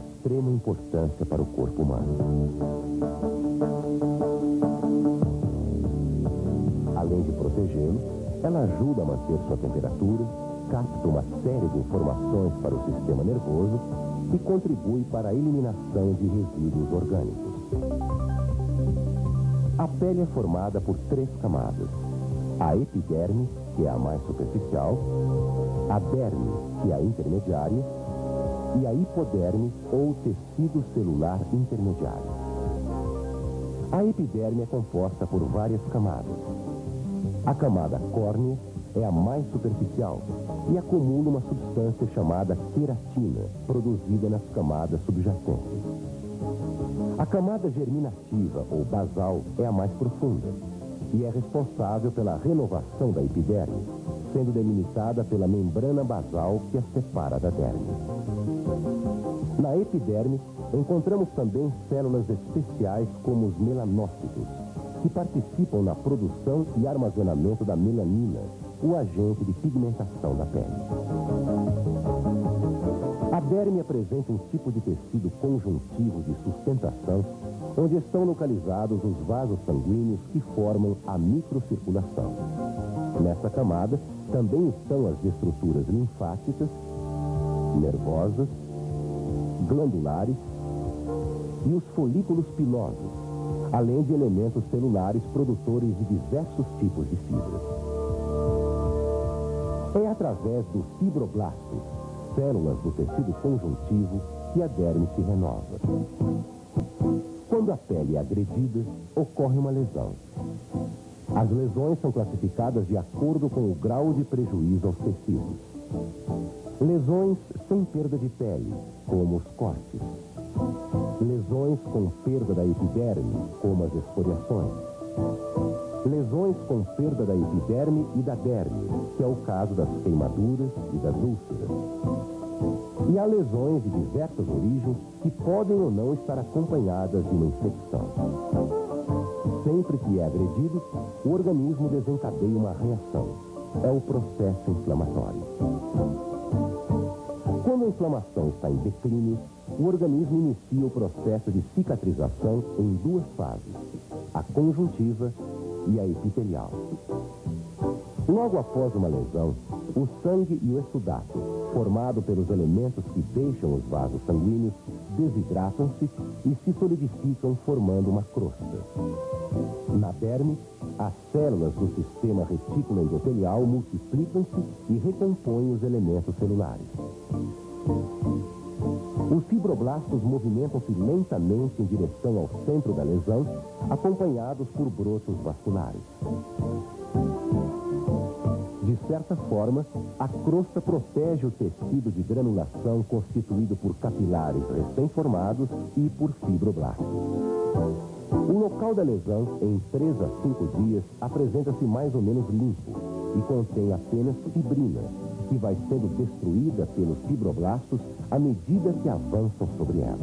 extrema importância para o corpo humano. Além de protegê-lo, ela ajuda a manter sua temperatura, capta uma série de informações para o sistema nervoso e contribui para a eliminação de resíduos orgânicos. A pele é formada por 3 camadas. A epiderme, que é a mais superficial, a derme, que é a intermediária, e a hipoderme, ou tecido celular intermediário. A epiderme é composta por várias camadas. A camada córnea é a mais superficial e acumula uma substância chamada queratina, produzida nas camadas subjacentes. A camada germinativa, ou basal, é a mais profunda e é responsável pela renovação da epiderme, sendo delimitada pela membrana basal que a separa da derme. Na epiderme, encontramos também células especiais como os melanócitos, que participam na produção e armazenamento da melanina, o agente de pigmentação da pele. A derme apresenta um tipo de tecido conjuntivo de sustentação, onde estão localizados os vasos sanguíneos que formam a microcirculação. Nessa camada também estão as estruturas linfáticas, nervosas, glandulares e os folículos pilosos, além de elementos celulares produtores de diversos tipos de fibras. É através dos fibroblastos, células do tecido conjuntivo, que a derme se renova. Quando a pele é agredida, ocorre uma lesão. As lesões são classificadas de acordo com o grau de prejuízo aos tecidos. Lesões sem perda de pele, como os cortes. Lesões com perda da epiderme, como as esfoliações. Lesões com perda da epiderme e da derme, que é o caso das queimaduras e das úlceras. E há lesões de diversas origens que podem ou não estar acompanhadas de uma infecção. Sempre que é agredido, o organismo desencadeia uma reação. É o processo inflamatório. Quando a inflamação está em declínio, o organismo inicia o processo de cicatrização em 2 fases, a conjuntiva e a epitelial. Logo após uma lesão, o sangue e o exudato, formado pelos elementos que deixam os vasos sanguíneos, desidratam-se e se solidificam formando uma crosta. Na derme, as células do sistema retículo endotelial multiplicam-se e recompõem os elementos celulares. Os fibroblastos movimentam-se lentamente em direção ao centro da lesão, acompanhados por brotos vasculares. De certa forma, a crosta protege o tecido de granulação constituído por capilares recém-formados e por fibroblastos. O local da lesão, em 3 a 5 dias, apresenta-se mais ou menos limpo e contém apenas fibrina, que vai sendo destruída pelos fibroblastos à medida que avançam sobre ela.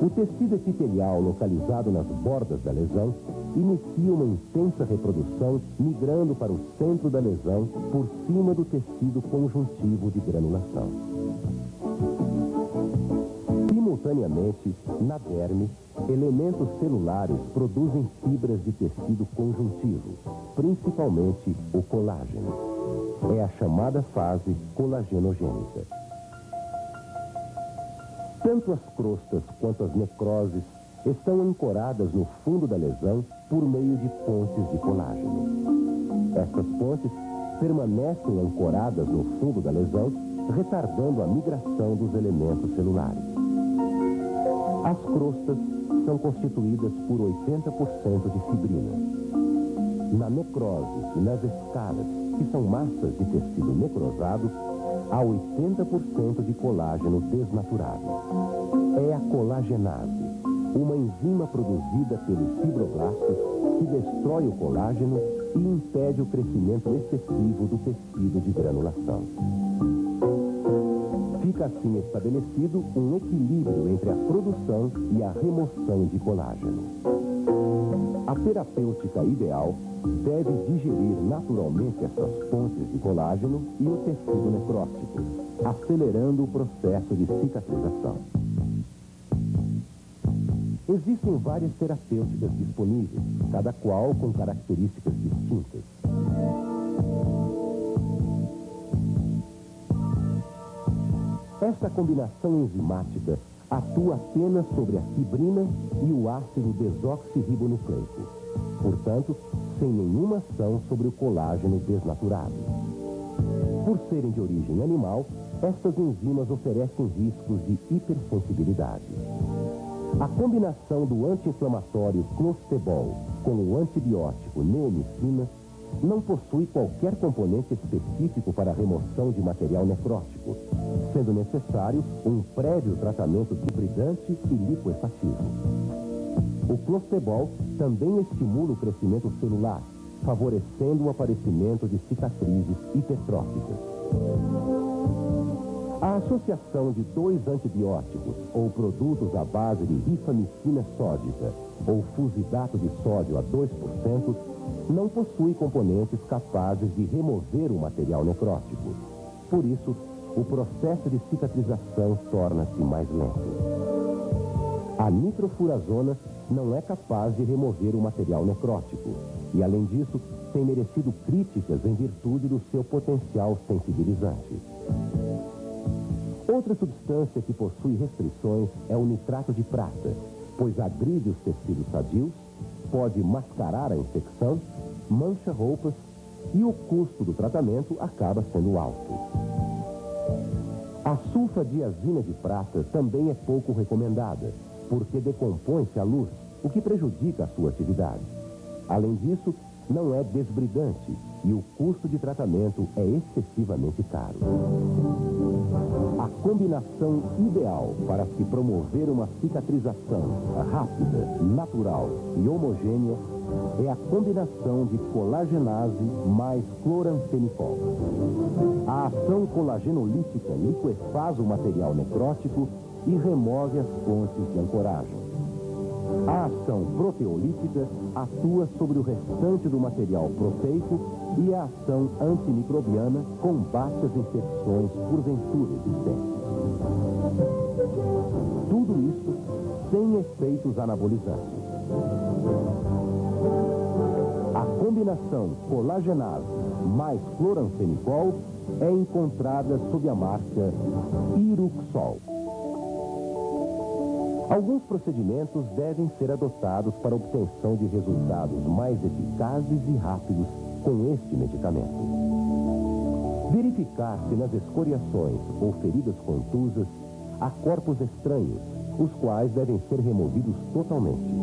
O tecido epitelial localizado nas bordas da lesão inicia uma intensa reprodução, migrando para o centro da lesão por cima do tecido conjuntivo de granulação. Simultaneamente, na derme, elementos celulares produzem fibras de tecido conjuntivo, principalmente o colágeno. É a chamada fase colagenogênica. Tanto as crostas quanto as necroses estão ancoradas no fundo da lesão por meio de pontes de colágeno. Essas pontes permanecem ancoradas no fundo da lesão, retardando a migração dos elementos celulares. As crostas são constituídas por 80% de fibrina. Na necrose e nas escalas, que são massas de tecido necrosado, há 80% de colágeno desnaturado. É a colagenase, uma enzima produzida pelos fibroblastos que destrói o colágeno e impede o crescimento excessivo do tecido de granulação. Fica assim estabelecido um equilíbrio entre a produção e a remoção de colágeno. A terapêutica ideal deve digerir naturalmente essas pontes de colágeno e o tecido necrótico, acelerando o processo de cicatrização. Existem várias terapêuticas disponíveis, cada qual com características distintas. Esta combinação enzimática atua apenas sobre a fibrina e o ácido desoxirribonucleico, portanto, sem nenhuma ação sobre o colágeno desnaturado. Por serem de origem animal, estas enzimas oferecem riscos de hipersensibilidade. A combinação do anti-inflamatório clostebol com o antibiótico neomicina não possui qualquer componente específico para a remoção de material necrótico, sendo necessário um prévio tratamento debridante e lipoefativo. O clostebol também estimula o crescimento celular, favorecendo o aparecimento de cicatrizes hipertróficas. A associação de dois antibióticos ou produtos à base de rifamicina sódica ou fusidato de sódio a 2% não possui componentes capazes de remover o material necrótico. Por isso, o processo de cicatrização torna-se mais lento. A nitrofurazona não é capaz de remover o material necrótico e, além disso, tem merecido críticas em virtude do seu potencial sensibilizante. Outra substância que possui restrições é o nitrato de prata, pois agride os tecidos sadios, pode mascarar a infecção, mancha roupas e o custo do tratamento acaba sendo alto. A sulfadiazina de prata também é pouco recomendada, porque decompõe-se à luz, o que prejudica a sua atividade. Além disso, não é desbridante e o custo de tratamento é excessivamente caro. A combinação ideal para se promover uma cicatrização rápida, natural e homogênea é a combinação de colagenase mais cloranfenicol. A ação colagenolítica liquefaz o material necrótico e remove as pontes de ancoragem. A ação proteolítica atua sobre o restante do material proteico e a ação antimicrobiana combate as infecções porventura existentes. Tudo isso sem efeitos anabolizantes. A combinação colagenase mais cloranfenicol é encontrada sob a marca Iruxol. Alguns procedimentos devem ser adotados para a obtenção de resultados mais eficazes e rápidos com este medicamento. Verificar se nas escoriações ou feridas contusas há corpos estranhos, os quais devem ser removidos totalmente.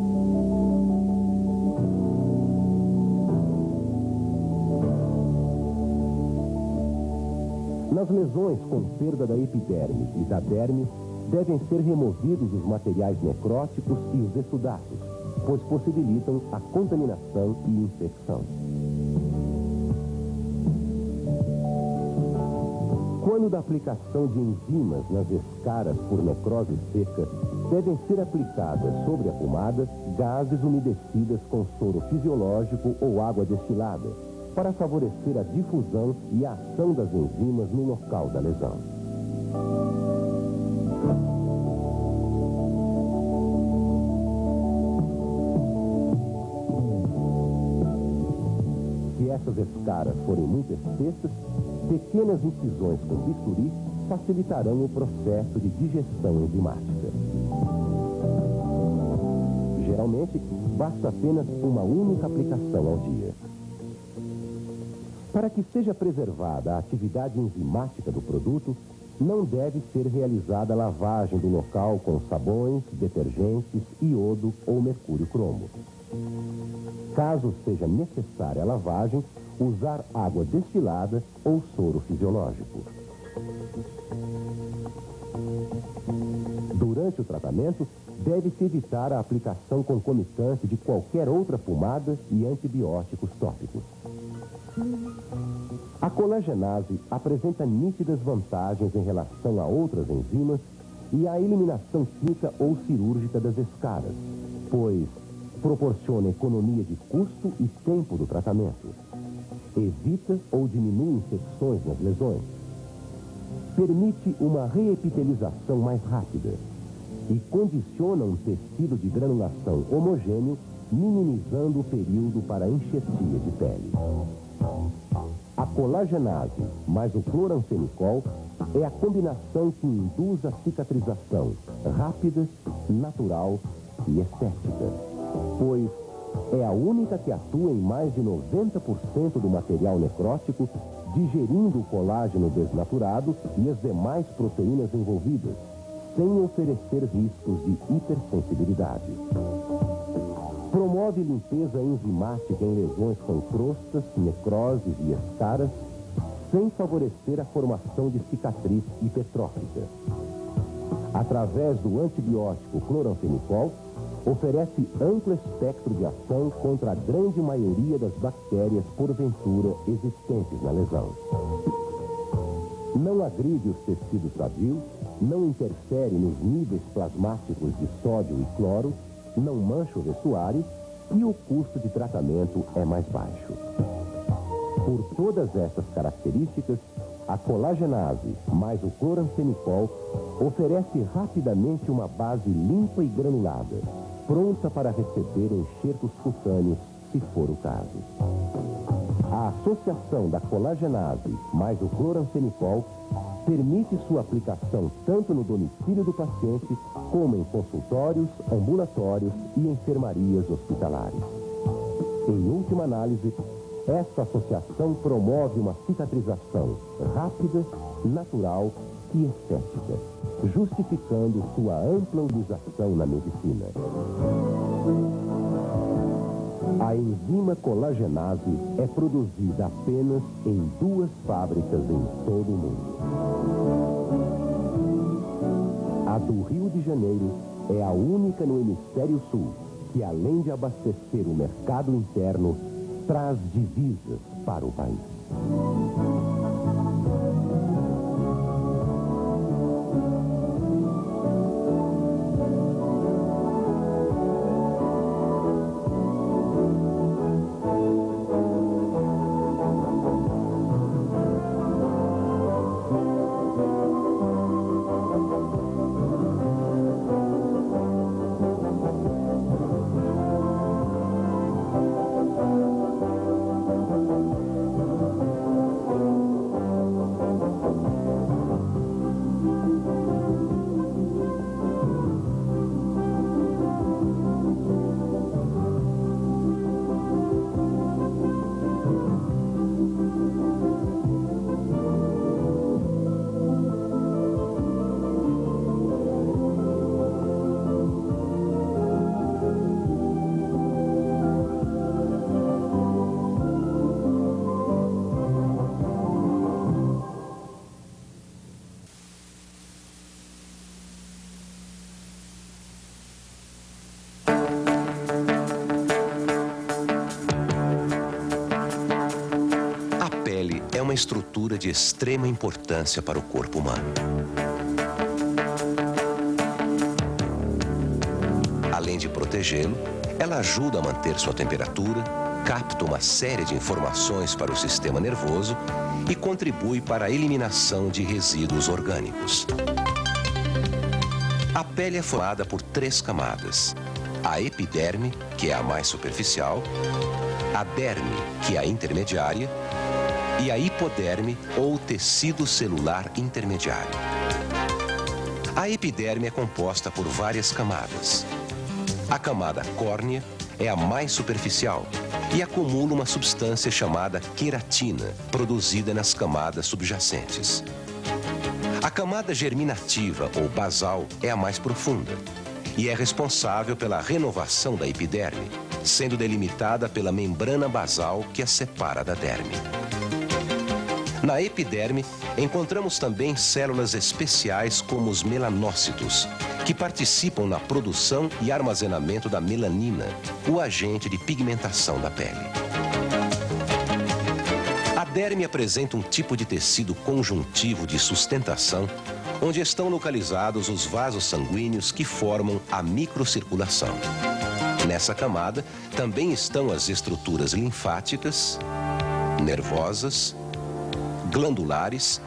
Nas lesões com perda da epiderme e da derme, devem ser removidos os materiais necróticos e os exudatos, pois possibilitam a contaminação e infecção. Quando da aplicação de enzimas nas escaras por necrose seca, devem ser aplicadas sobre a pomada gases umedecidas com soro fisiológico ou água destilada, para favorecer a difusão e a ação das enzimas no local da lesão. Se essas escaras forem muito espessas, pequenas incisões com bisturi facilitarão o processo de digestão enzimática. Geralmente, basta apenas uma única aplicação ao dia. Para que seja preservada a atividade enzimática do produto, não deve ser realizada a lavagem do local com sabões, detergentes, iodo ou mercúrio cromo. Caso seja necessária a lavagem, usar água destilada ou soro fisiológico. Durante o tratamento, deve-se evitar a aplicação concomitante de qualquer outra pomada e antibióticos tópicos. A colagenase apresenta nítidas vantagens em relação a outras enzimas e à eliminação química ou cirúrgica das escaras, pois proporciona economia de custo e tempo do tratamento. Evita ou diminui infecções nas lesões. Permite uma reepitelização mais rápida e condiciona um tecido de granulação homogêneo, minimizando o período para enxertia de pele. A colagenase mais o cloramfenicol é a combinação que induz a cicatrização rápida, natural e estética, pois é a única que atua em mais de 90% do material necrótico, digerindo o colágeno desnaturado e as demais proteínas envolvidas, sem oferecer riscos de hipersensibilidade. Promove limpeza enzimática em lesões com crostas, necroses e escaras, sem favorecer a formação de cicatriz hipertrófica. Através do antibiótico cloramfenicol, oferece amplo espectro de ação contra a grande maioria das bactérias porventura existentes na lesão. Não agride os tecidos sadios, não interfere nos níveis plasmáticos de sódio e cloro, não mancha o vestuário e o custo de tratamento é mais baixo. Por todas essas características, a colagenase mais o cloramfenicol oferece rapidamente uma base limpa e granulada, pronta para receber enxertos cutâneos, se for o caso. A associação da colagenase mais o cloramfenicol permite sua aplicação tanto no domicílio do paciente como em consultórios, ambulatórios e enfermarias hospitalares. Em última análise, esta associação promove uma cicatrização rápida, natural e estética, justificando sua ampla utilização na medicina. A enzima colagenase é produzida apenas em 2 fábricas em todo o mundo. A do Rio de Janeiro é a única no Hemisfério Sul que, além de abastecer o mercado interno, traz divisas para o país. Uma estrutura de extrema importância para o corpo humano. Além de protegê-lo, ela ajuda a manter sua temperatura, capta uma série de informações para o sistema nervoso e contribui para a eliminação de resíduos orgânicos. A pele é formada por 3 camadas. A epiderme, que é a mais superficial, a derme, que é a intermediária, e a hipoderme, ou tecido celular intermediário. A epiderme é composta por várias camadas. A camada córnea é a mais superficial e acumula uma substância chamada queratina, produzida nas camadas subjacentes. A camada germinativa, ou basal, é a mais profunda e é responsável pela renovação da epiderme, sendo delimitada pela membrana basal que a separa da derme. Na epiderme, encontramos também células especiais como os melanócitos, que participam na produção e armazenamento da melanina, o agente de pigmentação da pele. A derme apresenta um tipo de tecido conjuntivo de sustentação, onde estão localizados os vasos sanguíneos que formam a microcirculação. Nessa camada também estão as estruturas linfáticas, nervosas, glandulares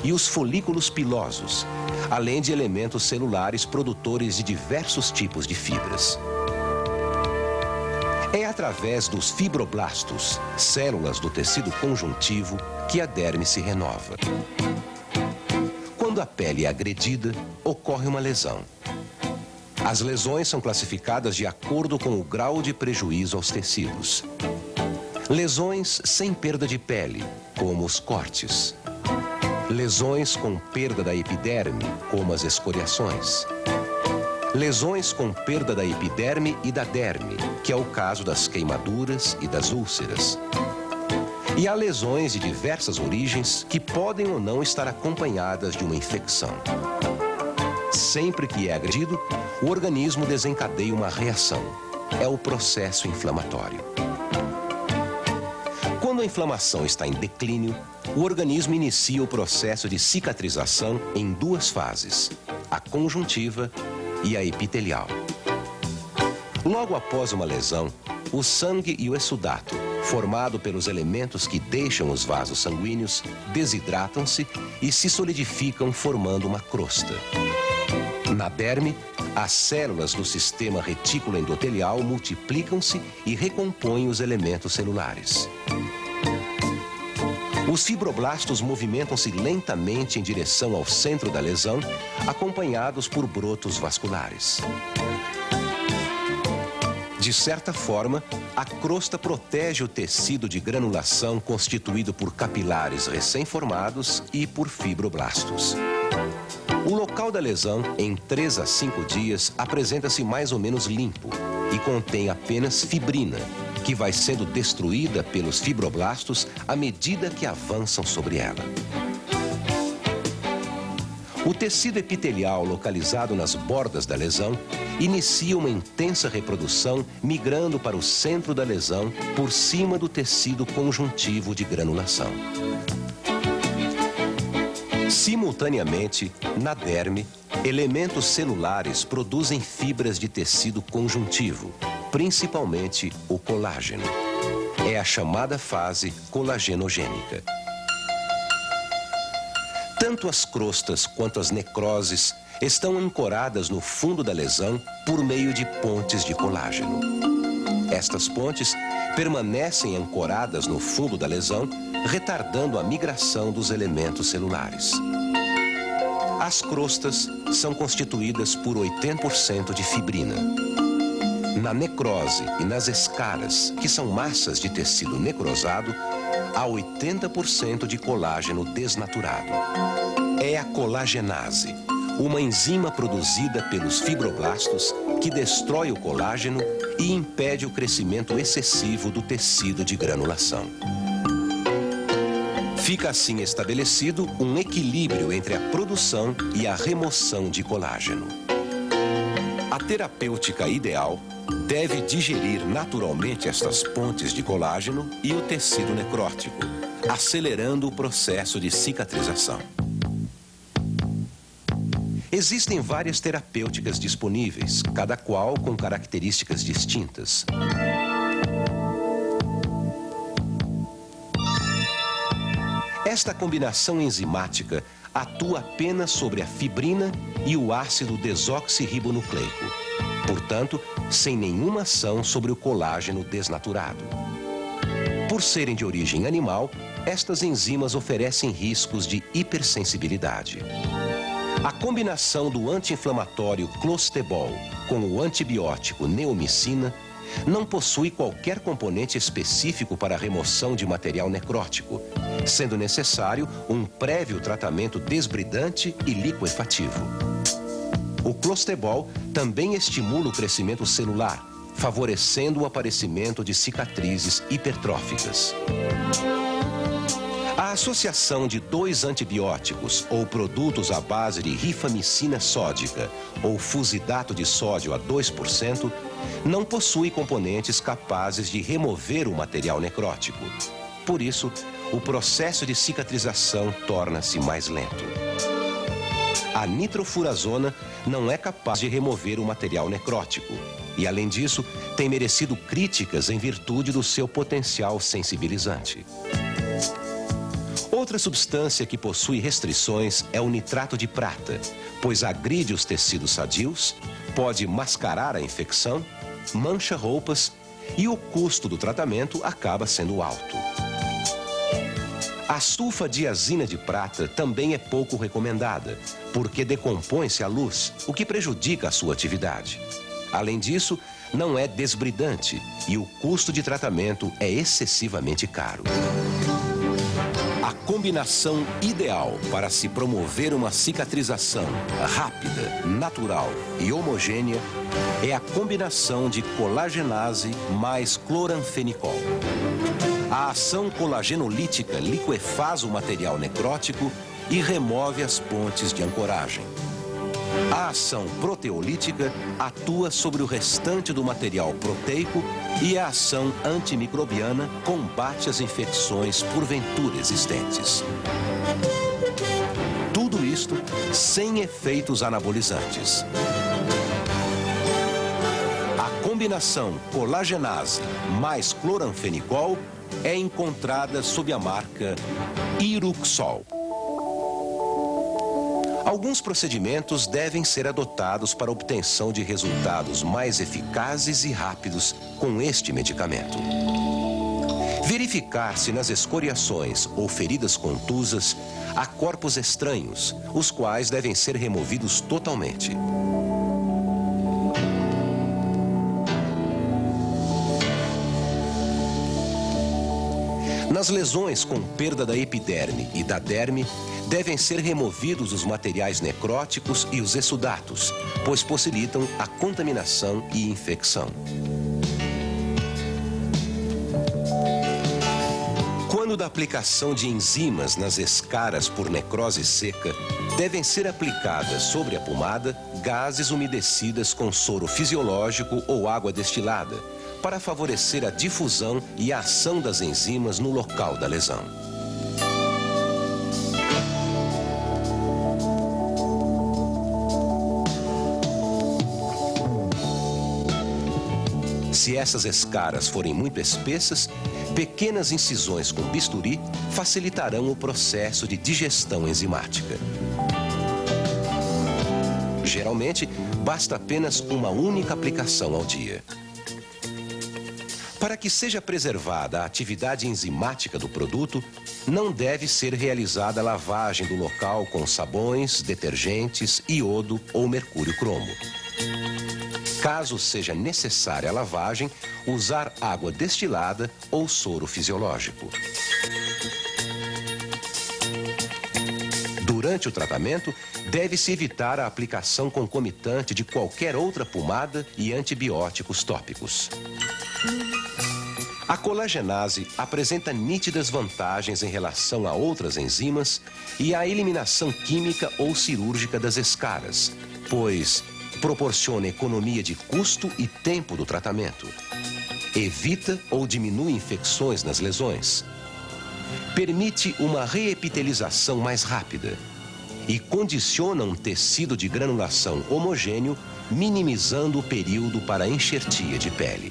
e os folículos pilosos, além de elementos celulares produtores de diversos tipos de fibras. É através dos fibroblastos, células do tecido conjuntivo, que a derme se renova. Quando a pele é agredida, ocorre uma lesão. As lesões são classificadas de acordo com o grau de prejuízo aos tecidos. Lesões sem perda de pele, como os cortes. Lesões com perda da epiderme, como as escoriações. Lesões com perda da epiderme e da derme, que é o caso das queimaduras e das úlceras. E há lesões de diversas origens que podem ou não estar acompanhadas de uma infecção. Sempre que é agredido, o organismo desencadeia uma reação. É o processo inflamatório. Quando a inflamação está em declínio, o organismo inicia o processo de cicatrização em duas fases, a conjuntiva e a epitelial. Logo após uma lesão, o sangue e o exsudato, formado pelos elementos que deixam os vasos sanguíneos, desidratam-se e se solidificam formando uma crosta. Na derme, as células do sistema retículo endotelial multiplicam-se e recompõem os elementos celulares. Os fibroblastos movimentam-se lentamente em direção ao centro da lesão, acompanhados por brotos vasculares. De certa forma, a crosta protege o tecido de granulação constituído por capilares recém-formados e por fibroblastos. O local da lesão, em 3 a 5 dias, apresenta-se mais ou menos limpo e contém apenas fibrina, que vai sendo destruída pelos fibroblastos à medida que avançam sobre ela. O tecido epitelial localizado nas bordas da lesão inicia uma intensa reprodução migrando para o centro da lesão por cima do tecido conjuntivo de granulação. Simultaneamente, na derme, elementos celulares produzem fibras de tecido conjuntivo, principalmente o colágeno. É a chamada fase colagenogênica. Tanto as crostas quanto as necroses estão ancoradas no fundo da lesão por meio de pontes de colágeno. Estas pontes permanecem ancoradas no fundo da lesão, retardando a migração dos elementos celulares. As crostas são constituídas por 80% de fibrina. Na necrose e nas escaras, que são massas de tecido necrosado, há 80% de colágeno desnaturado. É a colagenase, uma enzima produzida pelos fibroblastos que destrói o colágeno e impede o crescimento excessivo do tecido de granulação. Fica assim estabelecido um equilíbrio entre a produção e a remoção de colágeno. A terapêutica ideal deve digerir naturalmente estas pontes de colágeno e o tecido necrótico, acelerando o processo de cicatrização. Existem várias terapêuticas disponíveis, cada qual com características distintas. Esta combinação enzimática atua apenas sobre a fibrina e o ácido desoxirribonucleico, portanto, sem nenhuma ação sobre o colágeno desnaturado. Por serem de origem animal, estas enzimas oferecem riscos de hipersensibilidade. A combinação do anti-inflamatório clostebol com o antibiótico neomicina não possui qualquer componente específico para a remoção de material necrótico, sendo necessário um prévio tratamento desbridante e liquefativo. O clostebol também estimula o crescimento celular, favorecendo o aparecimento de cicatrizes hipertróficas. A associação de 2 antibióticos ou produtos à base de rifamicina sódica ou fusidato de sódio a 2% não possui componentes capazes de remover o material necrótico. Por isso, o processo de cicatrização torna-se mais lento. A nitrofurazona não é capaz de remover o material necrótico e, além disso, tem merecido críticas em virtude do seu potencial sensibilizante. Outra substância que possui restrições é o nitrato de prata, pois agride os tecidos sadios, pode mascarar a infecção, mancha roupas e o custo do tratamento acaba sendo alto. A sulfadiazina de prata também é pouco recomendada, porque decompõe-se à luz, o que prejudica a sua atividade. Além disso, não é desbridante e o custo de tratamento é excessivamente caro. A combinação ideal para se promover uma cicatrização rápida, natural e homogênea é a combinação de colagenase mais cloranfenicol. A ação colagenolítica liquefaz o material necrótico e remove as pontes de ancoragem. A ação proteolítica atua sobre o restante do material proteico e a ação antimicrobiana combate as infecções porventura existentes. Tudo isto sem efeitos anabolizantes. A combinação colagenase mais cloranfenicol é encontrada sob a marca Iruxol. Alguns procedimentos devem ser adotados para a obtenção de resultados mais eficazes e rápidos com este medicamento. Verificar se nas escoriações ou feridas contusas há corpos estranhos, os quais devem ser removidos totalmente. Nas lesões com perda da epiderme e da derme, devem ser removidos os materiais necróticos e os exsudatos, pois possibilitam a contaminação e infecção. Quando da aplicação de enzimas nas escaras por necrose seca, devem ser aplicadas sobre a pomada gases umedecidas com soro fisiológico ou água destilada, para favorecer a difusão e a ação das enzimas no local da lesão. Se essas escaras forem muito espessas, pequenas incisões com bisturi facilitarão o processo de digestão enzimática. Geralmente, basta apenas uma única aplicação ao dia. Para que seja preservada a atividade enzimática do produto, não deve ser realizada a lavagem do local com sabões, detergentes, iodo ou mercúrio cromo. Caso seja necessária a lavagem, usar água destilada ou soro fisiológico. Durante o tratamento, deve-se evitar a aplicação concomitante de qualquer outra pomada e antibióticos tópicos. A colagenase apresenta nítidas vantagens em relação a outras enzimas e à eliminação química ou cirúrgica das escaras, pois proporciona economia de custo e tempo do tratamento. Evita ou diminui infecções nas lesões. Permite uma reepitelização mais rápida e condiciona um tecido de granulação homogêneo, minimizando o período para a enxertia de pele.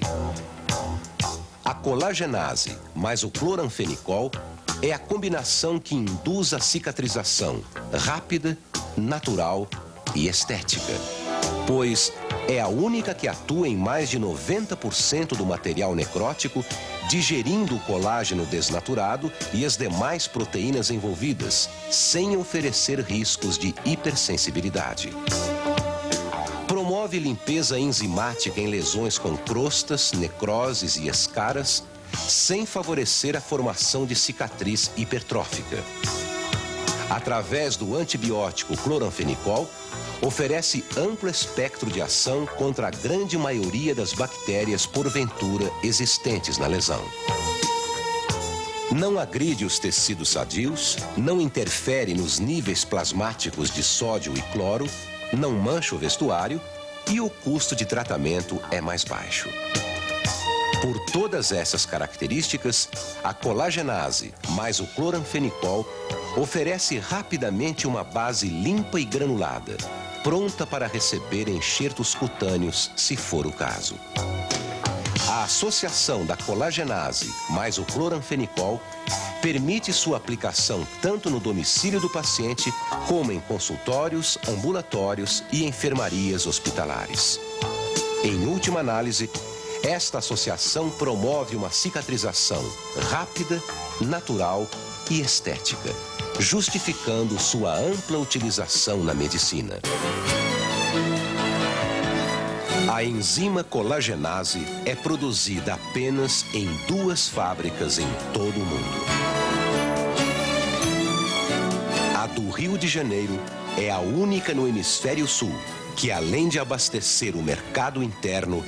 A colagenase mais o cloranfenicol é a combinação que induz a cicatrização rápida, natural e estética, pois é a única que atua em mais de 90% do material necrótico, digerindo o colágeno desnaturado e as demais proteínas envolvidas, sem oferecer riscos de hipersensibilidade. Promove limpeza enzimática em lesões com crostas, necroses e escaras, sem favorecer a formação de cicatriz hipertrófica. Através do antibiótico cloranfenicol, oferece amplo espectro de ação contra a grande maioria das bactérias porventura existentes na lesão. Não agride os tecidos sadios, não interfere nos níveis plasmáticos de sódio e cloro, não mancha o vestuário e o custo de tratamento é mais baixo. Por todas essas características, a colagenase mais o cloranfenicol oferece rapidamente uma base limpa e granulada, pronta para receber enxertos cutâneos, se for o caso. A associação da colagenase mais o cloranfenicol permite sua aplicação tanto no domicílio do paciente como em consultórios, ambulatórios e enfermarias hospitalares. Em última análise, esta associação promove uma cicatrização rápida, natural e estética, justificando sua ampla utilização na medicina. A enzima colagenase é produzida apenas em 2 fábricas em todo o mundo. A do Rio de Janeiro é a única no hemisfério sul que, além de abastecer o mercado interno,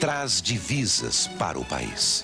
traz divisas para o país.